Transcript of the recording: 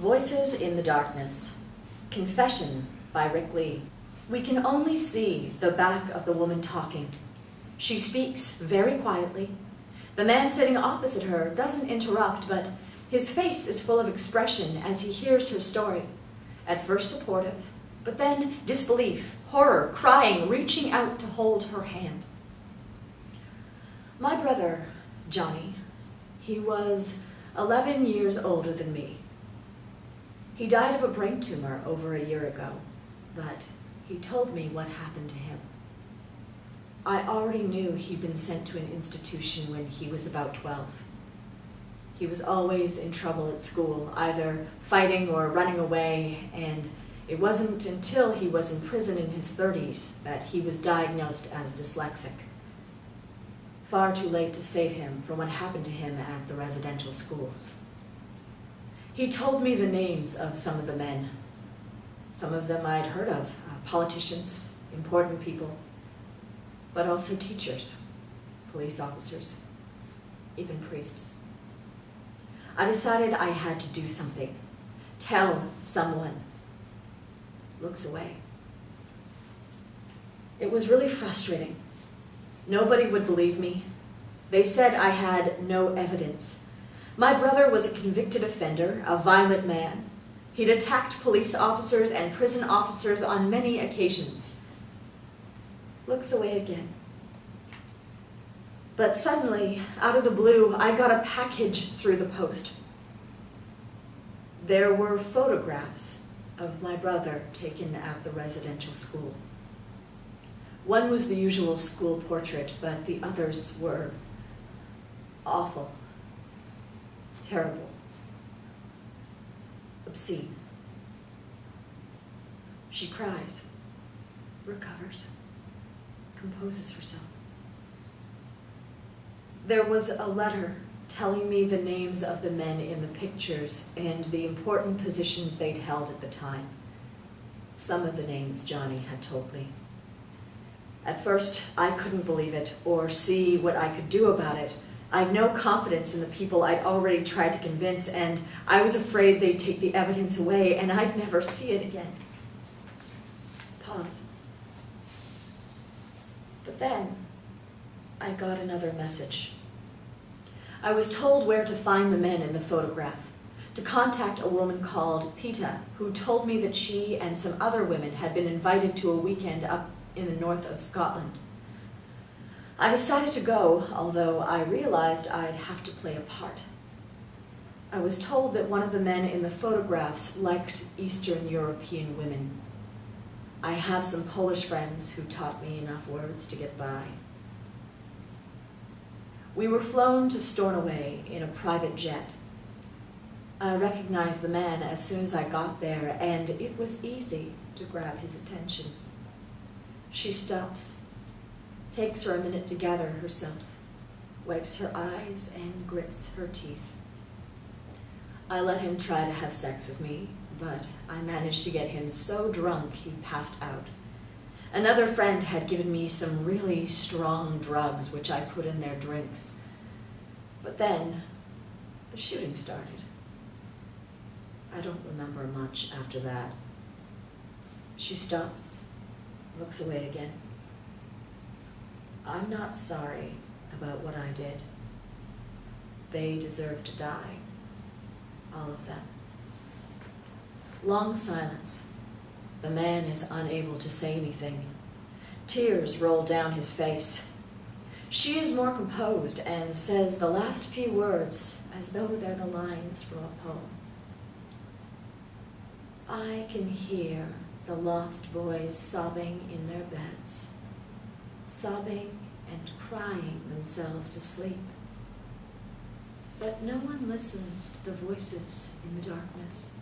Voices in the Darkness. Confession by Rick Lee. We can only see the back of the woman talking. She speaks very quietly. The man sitting opposite her doesn't interrupt, but his face is full of expression as he hears her story. At first supportive, but then disbelief, horror, crying, reaching out to hold her hand. My brother, Johnny, he was 11 years older than me. He died of a brain tumor over a year ago, but he told me what happened to him. I already knew he'd been sent to an institution when he was about 12. He was always in trouble at school, either fighting or running away, and it wasn't until he was in prison in his 30s that he was diagnosed as dyslexic. Far too late to save him from what happened to him at the residential schools. He told me the names of some of the men. Some of them I'd heard of, politicians, important people, but also teachers, police officers, even priests. I decided I had to do something, tell someone. Looks away. It was really frustrating. Nobody would believe me. They said I had no evidence. My brother was a convicted offender, a violent man. He'd attacked police officers and prison officers on many occasions. Looks away again. But suddenly, out of the blue, I got a package through the post. There were photographs of my brother taken at the residential school. One was the usual school portrait, but the others were awful, terrible, obscene. She cries, recovers, composes herself. There was a letter telling me the names of the men in the pictures and the important positions they'd held at the time. Some of the names Johnny had told me. At first, I couldn't believe it or see what I could do about it. I had no confidence in the people I'd already tried to convince, and I was afraid they'd take the evidence away and I'd never see it again. Pause. But then, I got another message. I was told where to find the men in the photograph, to contact a woman called Peta, who told me that she and some other women had been invited to a weekend up in the north of Scotland. I decided to go, although I realized I'd have to play a part. I was told that one of the men in the photographs liked Eastern European women. I have some Polish friends who taught me enough words to get by. We were flown to Stornoway in a private jet. I recognized the man as soon as I got there, and it was easy to grab his attention. She stops, takes her a minute to gather herself, wipes her eyes, and grits her teeth. I let him try to have sex with me, but I managed to get him so drunk he passed out. Another friend had given me some really strong drugs, which I put in their drinks. But then, the shooting started. I don't remember much after that. She stops, looks away again. I'm not sorry about what I did. They deserve to die, all of them. Long silence. The man is unable to say anything. Tears roll down his face. She is more composed and says the last few words as though they're the lines from a poem. I can hear the lost boys sobbing in their beds, sobbing and crying themselves to sleep. But no one listens to the voices in the darkness.